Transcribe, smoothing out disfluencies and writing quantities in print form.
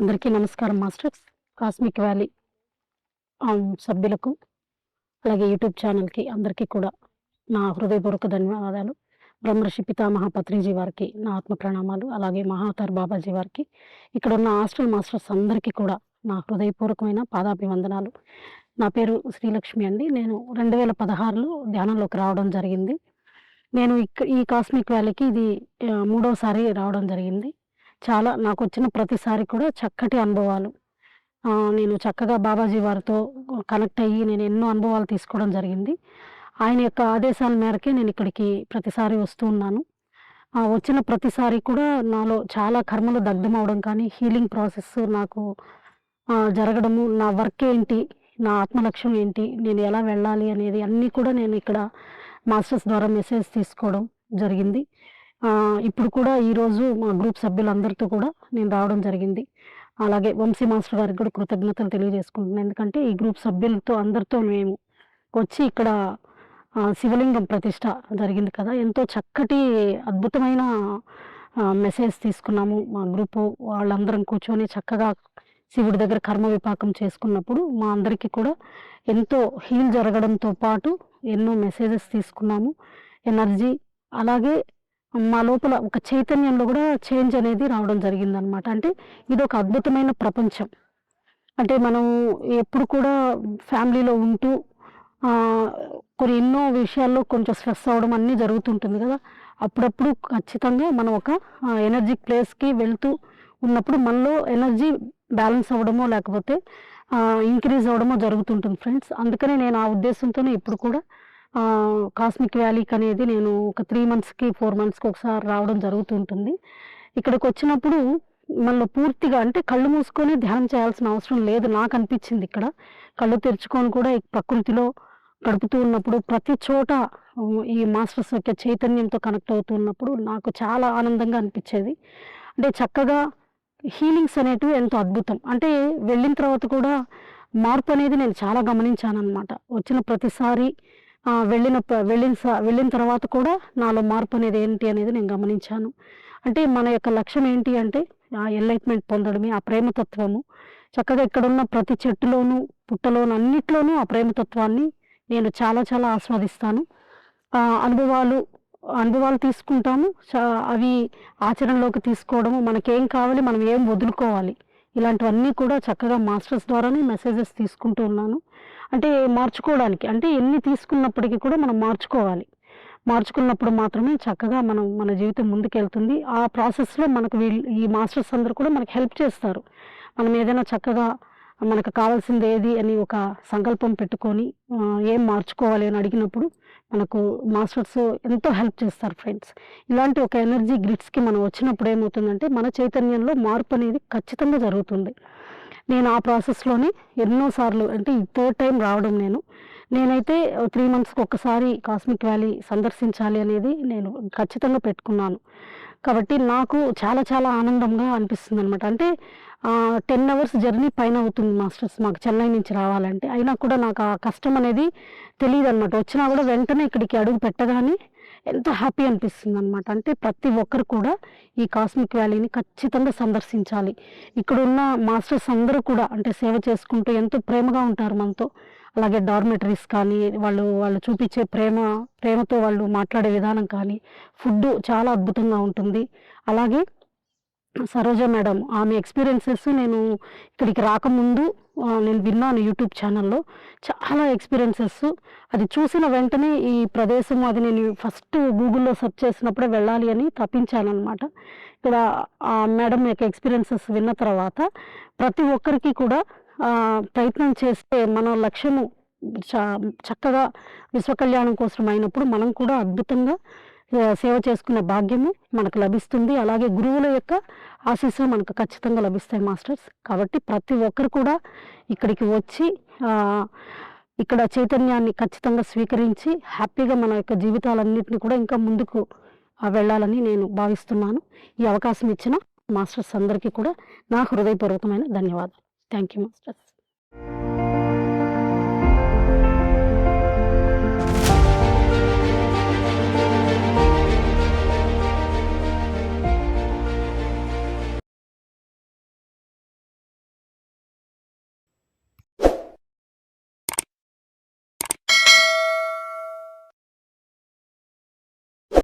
అందరికీ నమస్కారం masters. Cosmic valley సభ్యులకు, అలాగే యూట్యూబ్ ఛానల్‌కి అందరికీ కూడా నా హృదయపూర్వక ధన్యవాదాలు. బ్రహ్మర్షి పితామహ పత్రిజీ వారికి నా ఆత్మ ప్రణామాలు. అలాగే మహావతార్ బాబాజీ వారికి, ఇక్కడున్న హాస్టల్ మాస్టర్స్ అందరికీ కూడా నా హృదయపూర్వకమైన పాదాభివందనాలు. నా పేరు శ్రీలక్ష్మి అండి. నేను 2016లో ధ్యానంలోకి రావడం జరిగింది. నేను ఈ కాస్మిక్ వ్యాలీకి ఇది మూడోసారి రావడం జరిగింది. నాకొచ్చిన ప్రతిసారి కూడా చక్కటి అనుభవాలు. నేను చక్కగా బాబాజీ వారితో కనెక్ట్ అయ్యి నేను ఎన్నో అనుభవాలు తీసుకోవడం జరిగింది. ఆయన యొక్క ఆదేశాల మేరకే నేను ఇక్కడికి ప్రతిసారి వస్తూ ఉన్నాను. వచ్చిన ప్రతిసారి కూడా నాలో చాలా కర్మలు దగ్ధమవ్వడం కానీ, హీలింగ్ ప్రాసెస్ నాకు జరగడము, నా వర్క్ ఏంటి, నా ఆత్మలక్ష్యం ఏంటి, నేను ఎలా వెళ్ళాలి అనేది అన్నీ కూడా నేను ఇక్కడ మాస్టర్స్ ద్వారా మెసేజ్ తీసుకోవడం జరిగింది. ఇప్పుడు కూడా ఈరోజు మా గ్రూప్ సభ్యులందరితో కూడా నేను రావడం జరిగింది. అలాగే వంశీ మాస్టర్ గారికి కూడా కృతజ్ఞతలు తెలియజేసుకుంటున్నాను. ఎందుకంటే ఈ గ్రూప్ సభ్యులతో అందరితో మేము వచ్చి ఇక్కడ శివలింగం ప్రతిష్ట జరిగింది కదా, ఎంతో చక్కటి అద్భుతమైన మెసేజ్ తీసుకున్నాము. మా గ్రూపు వాళ్ళందరం కూర్చొని చక్కగా శివుడి దగ్గర కర్మ విపాకం చేసుకున్నప్పుడు మా అందరికీ కూడా ఎంతో హీల్ జరగడంతో పాటు ఎన్నో మెసేజెస్ తీసుకున్నాము. ఎనర్జీ, అలాగే మా లోపల ఒక చైతన్యంలో కూడా చేంజ్ అనేది రావడం జరిగిందనమాట. అంటే ఇదొక అద్భుతమైన ప్రపంచం. అంటే మనం ఎప్పుడు కూడా ఫ్యామిలీలో ఉంటూ కొన్ని ఎన్నో విషయాల్లో కొంచెం స్ట్రెస్ అవ్వడం అన్నీ జరుగుతుంటుంది కదా. అప్పుడప్పుడు ఖచ్చితంగా మనం ఒక ఎనర్జిక్ ప్లేస్కి వెళ్తూ ఉన్నప్పుడు మనలో ఎనర్జీ బ్యాలెన్స్ అవ్వడమో లేకపోతే ఇంక్రీజ్ అవ్వడమో జరుగుతుంటుంది ఫ్రెండ్స్. అందుకనే నేను ఆ ఉద్దేశంతోనే ఇప్పుడు కూడా కాస్మిక్ వ్యాలీకి అనేది నేను ఒక 3 మంత్స్‌కి 4 మంత్స్‌కి ఒకసారి రావడం జరుగుతుంటుంది. ఇక్కడికి వచ్చినప్పుడు మనలో పూర్తిగా అంటే కళ్ళు మూసుకొని ధ్యానం చేయాల్సిన అవసరం లేదు నాకు అనిపించింది. ఇక్కడ కళ్ళు తెరుచుకొని కూడా ఈ ప్రకృతిలో గడుపుతూ ఉన్నప్పుడు ప్రతి చోట ఈ మాస్టర్స్ యొక్క చైతన్యంతో కనెక్ట్ అవుతూ ఉన్నప్పుడు నాకు చాలా ఆనందంగా అనిపించేది. అంటే చక్కగా హీలింగ్స్ అనేటివి ఎంతో అద్భుతం. అంటే వెళ్ళిన తర్వాత కూడా మార్పు అనేది నేను చాలా గమనించానన్నమాట. వచ్చిన ప్రతిసారి వెళ్ళిన తర్వాత కూడా నాలో మార్పు అనేది ఏంటి అనేది నేను గమనించాను. అంటే మన యొక్క లక్ష్యం ఏంటి అంటే ఎన్లైట్మెంట్ పొందడమే, ఆ ప్రేమతత్వము. చక్కగా ఇక్కడున్న ప్రతి చెట్టులోనూ, పుట్టలోనూ అన్నిట్లోనూ ఆ ప్రేమతత్వాన్ని నేను చాలా చాలా ఆస్వాదిస్తాను. అనుభవాలు తీసుకుంటాము. అవి ఆచరణలోకి తీసుకోవడము, మనకేం కావాలి, మనం ఏం వదులుకోవాలి, ఇలాంటివన్నీ కూడా చక్కగా మాస్టర్స్ ద్వారానే మెసేజెస్ తీసుకుంటూ ఉన్నాను. అంటే మార్చుకోవడానికి, అంటే ఎన్ని తీసుకున్నప్పటికీ కూడా మనం మార్చుకున్నప్పుడు మాత్రమే చక్కగా మన జీవితం ముందుకెళ్తుంది. ఆ ప్రాసెస్లో మనకు ఈ మాస్టర్స్ అందరూ కూడా మనకు హెల్ప్ చేస్తారు. మనం ఏదైనా చక్కగా మనకు కావాల్సింది ఏది అని ఒక సంకల్పం పెట్టుకొని ఏం మార్చుకోవాలి అని అడిగినప్పుడు మనకు మాస్టర్స్ ఎంతో హెల్ప్ చేస్తారు ఫ్రెండ్స్. ఇలాంటి ఒక ఎనర్జీ గ్రిడ్స్కి మనం వచ్చినప్పుడు ఏమవుతుందంటే మన చైతన్యంలో మార్పు అనేది ఖచ్చితంగా జరుగుతుంది. నేను ఆ ప్రాసెస్లోనే ఎన్నోసార్లు, అంటే ఈ 3rd టైం రావడం నేనైతే 3 మంత్స్‌కి ఒక్కసారి కాస్మిక్ వ్యాలీ సందర్శించాలి అనేది నేను ఖచ్చితంగా పెట్టుకున్నాను. కాబట్టి నాకు చాలా చాలా ఆనందంగా అనిపిస్తుందనమాట. అంటే 10 అవర్స్ జర్నీ పైన అవుతుంది మాస్టర్స్ మాకు చెన్నై నుంచి రావాలంటే. అయినా కూడా నాకు ఆ కష్టం అనేది తెలీదనమాట. వచ్చినా కూడా వెంటనే ఇక్కడికి అడుగు పెట్టగానే ఎంతో హ్యాపీ అనిపిస్తుందనమాట. అంటే ప్రతి ఒక్కరు కూడా ఈ కాస్మిక్ వ్యాలీని ఖచ్చితంగా సందర్శించాలి. ఇక్కడున్న మాస్టర్స్ అందరూ కూడా అంటే సేవ చేసుకుంటూ ఎంతో ప్రేమగా ఉంటారు మనతో. అలాగే డార్మెటరీస్ కానీ, వాళ్ళు చూపించే ప్రేమతో వాళ్ళు మాట్లాడే విధానం కానీ, ఫుడ్డు చాలా అద్భుతంగా ఉంటుంది. అలాగే సరోజ మేడం, ఆమె ఎక్స్పీరియన్సెస్ నేను ఇక్కడికి రాకముందు నేను విన్నాను యూట్యూబ్ ఛానల్లో. చాలా ఎక్స్పీరియన్సెస్ అది చూసిన వెంటనే ఈ ప్రదేశం అది నేను ఫస్ట్ గూగుల్లో సెర్చ్ చేసినప్పుడే వెళ్ళాలి అని తప్పించానమాట. ఇక్కడ ఆ మేడం యొక్క ఎక్స్పీరియన్సెస్ విన్న తర్వాత ప్రతి ఒక్కరికి కూడా ప్రయత్నం చేస్తే మన లక్ష్యము చక్కగా విశ్వకళ్యాణం కోసం అయినప్పుడు మనం కూడా అద్భుతంగా సేవ చేసుకునే భాగ్యము మనకు లభిస్తుంది. అలాగే గురువుల యొక్క ఆశీస్సులు మనకు ఖచ్చితంగా లభిస్తాయి మాస్టర్స్. కాబట్టి ప్రతి ఒక్కరు కూడా ఇక్కడికి వచ్చి ఇక్కడ చైతన్యాన్ని ఖచ్చితంగా స్వీకరించి హ్యాపీగా మన యొక్క జీవితాలన్నింటినీ కూడా ఇంకా ముందుకు వెళ్ళాలని నేను భావిస్తున్నాను. ఈ అవకాశం ఇచ్చిన మాస్టర్స్ అందరికీ కూడా నా హృదయపూర్వకమైన ధన్యవాదాలు. Thank you masters.